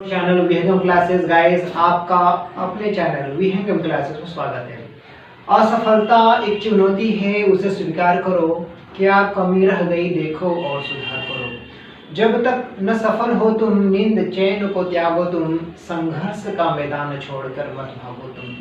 Channel विहंगम classes guys, आपका अपने चैनल विहंगम क्लासेस में स्वागत है। असफलता एक चुनौती है, उसे स्वीकार करो। क्या कमी रह गई देखो और सुधार करो। जब तक न सफल हो तुम, नींद चैन को त्यागो तुम, संघर्ष का मैदान छोड़कर मत भागो तुम।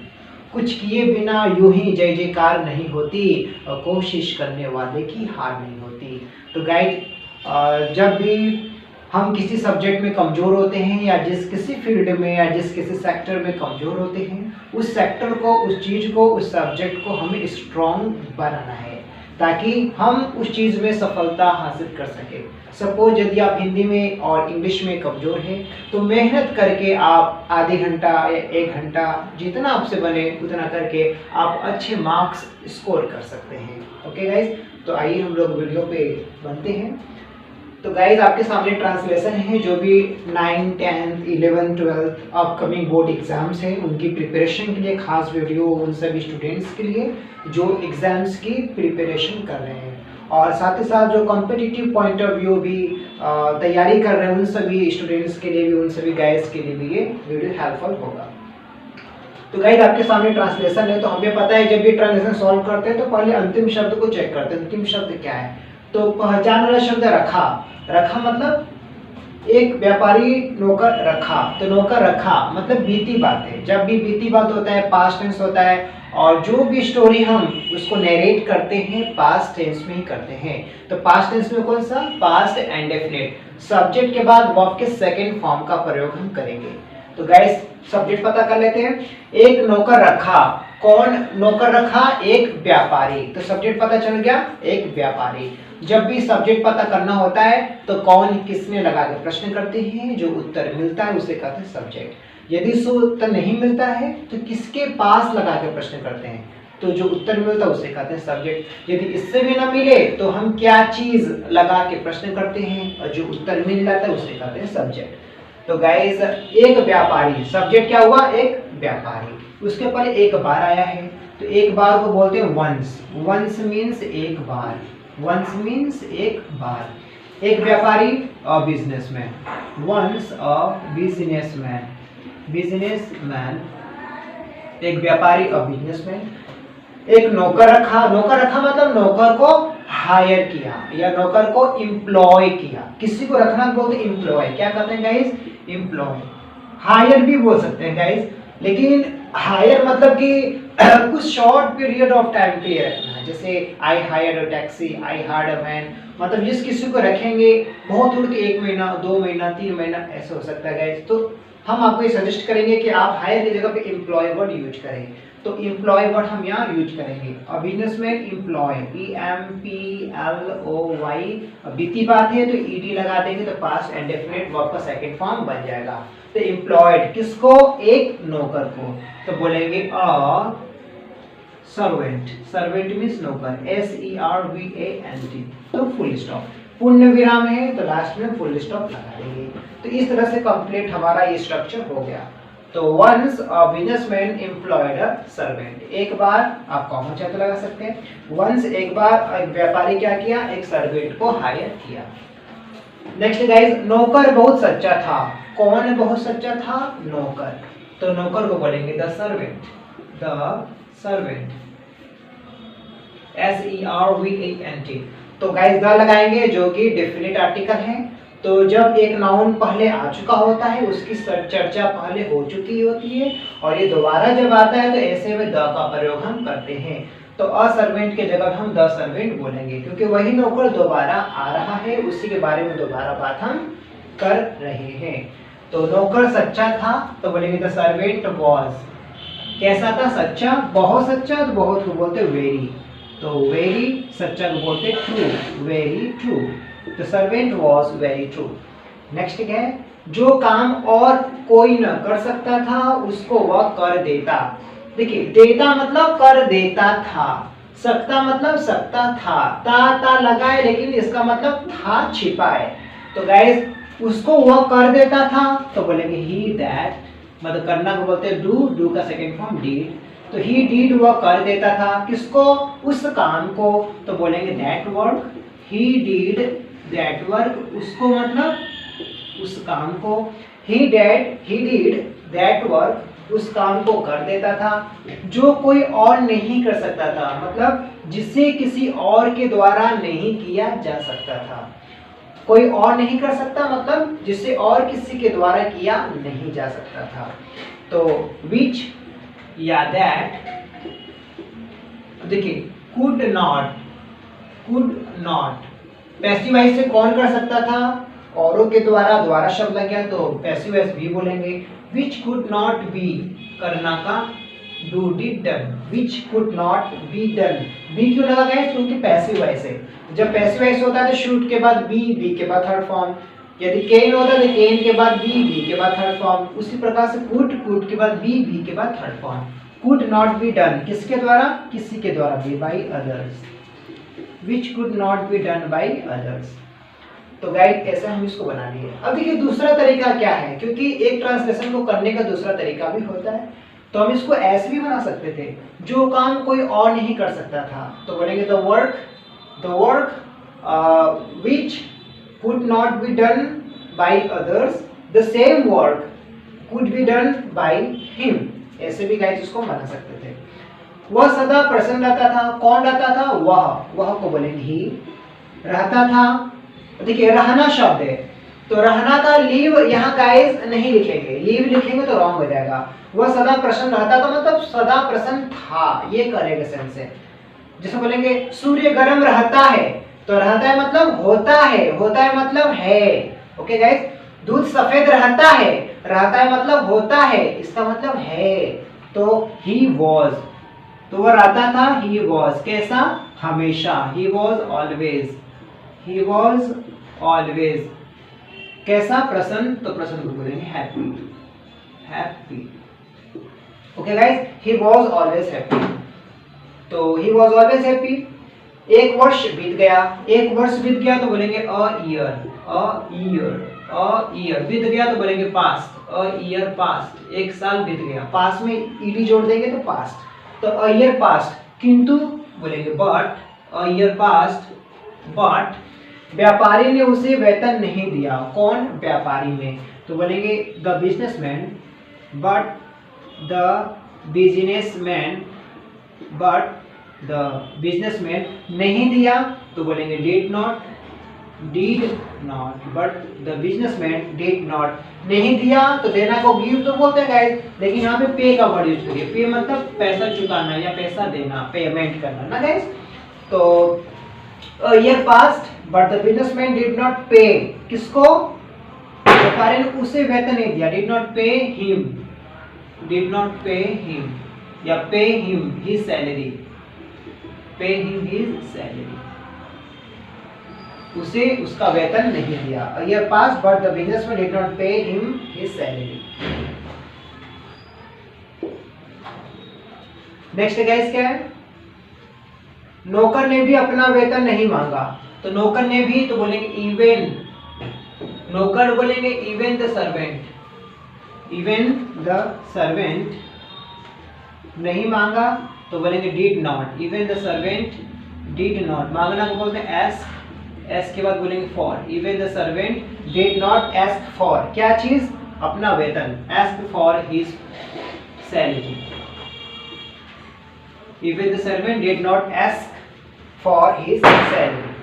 कुछ किए बिना यूं ही जय जयकार नहीं होती, और कोशिश करने वाले की हार नहीं होती। तो गाइस, जब भी हम किसी सब्जेक्ट में कमज़ोर होते हैं या जिस किसी फील्ड में या जिस किसी सेक्टर में कमज़ोर होते हैं, उस सेक्टर को, उस चीज़ को, उस सब्जेक्ट को हमें स्ट्रॉन्ग बनाना है ताकि हम उस चीज़ में सफलता हासिल कर सकें। सपोज यदि आप हिंदी में और इंग्लिश में कमज़ोर हैं तो मेहनत करके आप आधे घंटा या 1 घंटा जितना आपसे बने उतना करके आप अच्छे मार्क्स स्कोर कर सकते हैं। ओके गाइज, तो आइए हम लोग वीडियो पे बनते हैं। तो गाइज, आपके सामने ट्रांसलेशन है। जो भी 9, 10, 11, 12 अपकमिंग बोर्ड एग्जाम्स हैं उनकी प्रिपरेशन के लिए खास वीडियो उन सभी स्टूडेंट्स के लिए जो एग्जाम्स की प्रिपरेशन कर रहे हैं, और साथ ही साथ जो कॉम्पिटिटिव पॉइंट ऑफ व्यू भी तैयारी कर रहे हैं उन सभी स्टूडेंट्स के लिए भी, उन सभी गाइज के लिए भी ये वीडियो हेल्पफुल होगा। तो गाइज, आपके सामने ट्रांसलेशन है। तो हमें पता है जब भी ट्रांसलेशन सॉल्व करते हैं तो पहले अंतिम शब्द को चेक करते हैं, अंतिम शब्द क्या है। तो पहचान वाला शब्द रखा। रखा मतलब एक व्यापारी नौकर रखा, तो नौकर रखा मतलब बीती बात है। जब भी बीती बात होता है पास्ट टेंस होता है, और जो भी स्टोरी हम उसको नरेट करते हैं पास्ट टेंस में ही करते हैं। तो पास्ट टेंस में कौन सा? Past indefinite. सब्जेक्ट के बाद वर्ब के सेकंड फॉर्म का प्रयोग हम करेंगे। तो गाइस, सब्जेक्ट पता कर लेते हैं। एक नौकर रखा। कौन नौकर रखा? एक व्यापारी। तो सब्जेक्ट पता चल गया, एक व्यापारी। जब भी सब्जेक्ट पता करना होता है तो कौन किसने लगा के प्रश्न करते हैं, जो उत्तर मिलता है उसे कहते हैं सब्जेक्ट। यदि सो उत्तर नहीं मिलता है तो किसके पास लगा के प्रश्न करते हैं, तो जो उत्तर मिलता है उसे कहते हैं सब्जेक्ट। यदि इससे भी ना मिले तो हम क्या चीज लगा के प्रश्न करते हैं, और जो उत्तर मिल जाता है उसे कहते हैं सब्जेक्ट। तो गाइस, एक व्यापारी, सब्जेक्ट क्या हुआ? एक व्यापारी। उसके पहले एक बार आया है, तो एक बार को बोलते हैं वंस। वंस मीन्स एक बार, वंस मीन्स एक बार। एक व्यापारी, a businessman. Once a businessman, businessman. एक व्यापारी, अ बिजनेसमैन। एक नौकर रखा। नौकर रखा मतलब नौकर को हायर किया या नौकर को एम्प्लॉय किया। किसी को रखना बोलते एम्प्लॉय। क्या कहते हैं गाइस? एम्प्लॉय। हायर भी बोल सकते हैं गाइस, लेकिन हायर मतलब कि कुछ शॉर्ट पीरियड ऑफ टाइम के लिए रखना है। जैसे I hired a taxi, I hired a man. मतलब जिस किसी को रखेंगे बहुत दूर के 1 महीना, 2 महीना, 3 महीना ऐसा हो सकता है गाइस। तो हम आपको ये सजेस्ट करेंगे कि आप हायर की जगह पे एम्प्लॉय वर्ड यूज करें। तो एम्प्लॉय वर्ड हम यहाँ यूज करेंगे। A businessman employ, EMPLOY। बीती बात है तो ED लगा देंगे तो पास्ट इंडेफिनिट वर्ब का सेकंड फॉर्म बन जाएगा। तो एम्प्लॉयड किसको? एक नौकर को। तो बोलेंगे अ सर्वेंट। सर्वेंट मीन्स नौकर, SERVANT। तो फुल स्टॉप। पूर्ण विराम है तो लास्ट में फुल स्टॉप लगा देंगे। तो इस तरह से कंप्लीट हमारा ये स्ट्रक्चर हो गया। तो once a businessman employed a servant. एक बार आप कॉमन चाहे तो लगा सकते हैं। वंस एक बार एक व्यापारी क्या किया? एक सर्वेंट को हायर किया। नेक्स्ट गाइस, नौकर बहुत सच्चा था। कौन बहुत सच्चा था? नौकर। तो नौकर को बोलेंगे the servant, the servant, SERVANT। तो गाइस द लगाएंगे जो कि डेफिनेट आर्टिकल है। तो जब एक नाउन पहले आ चुका होता है, उसकी चर्चा पहले हो चुकी होती है, और ये दोबारा जब आता है तो ऐसे में द का प्रयोग हम करते हैं। तो अ सर्वेंट के जगह हम द सर्वेंट बोलेंगे, क्योंकि वही नौकर दोबारा आ रहा है, उसी के बारे में दोबारा बात हम कर रहे हैं। तो नौकर सच्चा था तो बोलेंगे द सर्वेंट वाज। कैसा था? सच्चा। बहुत सच्चा तो बहुत को बोलते वेरी। तो वेरी सच्चा को बोलते ट्रू, वेरी ट्रू। तो servant was very true. Next क्या है? जो काम और कोई न कर सकता था उसको वह कर देता। देखिए, देता मतलब कर देता था, सकता मतलब सकता था। ता लगाए लेकिन इसका मतलब था छिपा है। तो गाइस, उसको वह कर देता था तो बोलेंगे ही दैट। मतलब करना को बोलते हैं डू, डू का सेकंड फॉर्म डीड। तो ही डीड वह कर देता था। किसको? उस काम को। तो बोलेंगे that work. He did that work. उसको मतलब उस काम को। ही डिड दैट वर्क, उस काम को कर देता था जो कोई और नहीं कर सकता था, मतलब जिसे किसी और के द्वारा नहीं किया जा सकता था। कोई और नहीं कर सकता मतलब जिसे और किसी के द्वारा किया नहीं जा सकता था। तो विच या दैट, देखिए कुड नॉट पैसिव वॉइस से कौन कर सकता था, औरों के द्वारा, द्वारा शब्द लग गया तो पैसिव वॉइस भी बोलेंगे। विच कुड नॉट बी, करना का do did done, which could not be done, be क्यों लगा गया क्योंकि पैसिव वॉइस है। जब पैसिव वॉइस होता है तो शूट के बाद बी, बी के बाद थर्ड फॉर्म, यदि केन होता है तो केन के बाद बी, बी के बाद थर्ड फॉर्म। उसी प्रकार से कुड के बाद बी, बी के बाद third form. Could not be done किसके द्वारा, किसी के द्वारा, be by others, which could not be done by others. तो गाइड ऐसे हम इसको बना लिए। अब देखिए दूसरा तरीका क्या है, क्योंकि एक ट्रांसलेशन को करने का दूसरा तरीका भी होता है, तो हम इसको ऐसे भी बना सकते थे, जो काम कोई और नहीं कर सकता था तो बोलेंगे the work which could not be done by others, the same work could be done by him। ऐसे भी गाइस इसको बना सकते थे। वह सदा प्रसन्न रहता था, कौन रहता था, वह को बोलेंगे ही। रहता था, देखिए रहना शब्द है तो रहना का लीव यहाँ गाइस नहीं लिखेंगे, लीव लिखेंगे तो रॉन्ग हो जाएगा। वह सदा प्रसन्न रहता था मतलब सदा प्रसन्न था, ये करेक्ट सेंस है। जैसे बोलेंगे सूर्य गर्म रहता है तो रहता है मतलब होता है मतलब है। ओके गाइस, दूध सफेद रहता है मतलब होता है, इसका मतलब है। तो ही वॉज, तो वह रहता था, ही वॉज कैसा, हमेशा, ही वॉज ऑलवेज कैसा, प्रसन्न, तो प्रसन्न को बोलेंगे happy. Okay guys, he was always happy, तो ही वॉज ऑलवेज हैप्पी। एक वर्ष बीत गया तो बोलेंगे अ ईयर बीत गया तो बोलेंगे पास्ट, अ ईयर पास्ट, एक साल बीत गया, पास्ट में ईडी जोड़ देंगे तो पास्ट, तो अ ईयर पास्ट, किंतु बोलेंगे but, a year past but, व्यापारी ने उसे वेतन नहीं दिया, कौन, व्यापारी ने, तो बोलेंगे the businessman, but the businessman नहीं दिया तो बोलेंगे did not, but the businessman did not, नहीं दिया तो देना को गिव तो बोलते हैं गाइस, लेकिन यहाँ पे पे का वर्ड यूज करिए। पे मतलब पैसा चुकाना या पैसा देना, पेमेंट करना ना गाइस। तो year past but the businessman did not पे, किसको, व्यापारी ने उसे वेतन नहीं दिया, डिड नॉट पे हिम या पे हिम हिज सैलरी, उसे उसका वेतन नहीं दिया। Year pass but the businessman did not pay him his salary. Next guys क्या है, नौकर ने भी अपना वेतन नहीं मांगा, तो नौकर ने भी तो बोलेंगे इवन, नौकर बोलेंगे इवन द सर्वेंट नहीं मांगा तो बोलेंगे did not, even the servant did not, मांगना को बोलते हैं एस के बाद बोलेंगे for, even the servant did not ask for, क्या चीज, अपना वेतन, ask for his salary, even the servant did not ask for his salary.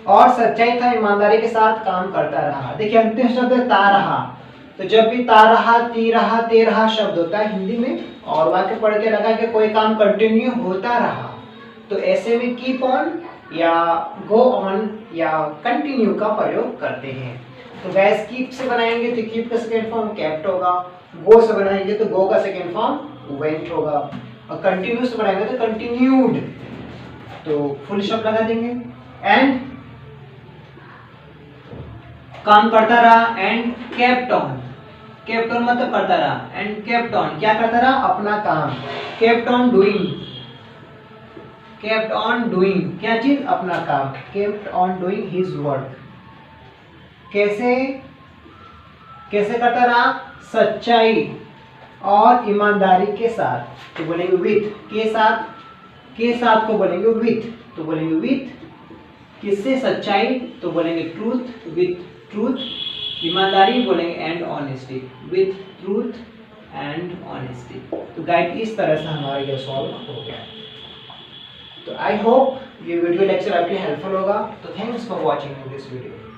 और सच्चाई था, ईमानदारी के साथ काम करता रहा। देखिए अंतिम शब्द है ता रहा, तो जब भी ता रहा, ती रहा, ते रहा शब्द होता है हिंदी में और वाक्य पढ़ के लगा कि कोई काम कंटिन्यू होता रहा, तो ऐसे में कीप ऑन या गो ऑन या कंटिन्यू का प्रयोग करते हैं। तो गैस कीप से बनाएंगे तो कीप का सेकेंड फॉर्म केप्ट होगा, गो से बनाएंगे तो गो का सेकेंड फॉर्म वेंट होगा, और कंटिन्यू से बनाएंगे तो कंटिन्यूड, तो फुल शब्द लगा देंगे। एंड काम करता रहा, एंड केप्ट ऑन मतलब करता रहा, एंड केप्ट ऑन क्या करता रहा, अपना काम, केप्ट ऑन डूइंग क्या चीज, अपना काम, kept on doing his work, कैसे करता रहा, सच्चाई और ईमानदारी के साथ, तो बोलेंगे विथ, के साथ को बोलेंगे विथ, तो बोलेंगे विथ किससे, सच्चाई, तो बोलेंगे ट्रूथ, विथ ट्रूथ ईमानदारी बोलेंगे and honesty, with truth and honesty. तो गाइड इस तरह से हमारा ये सॉल्व हो गया। तो आई होप ये वीडियो लेक्चर आपके हेल्पफुल होगा। तो thanks for watching this video.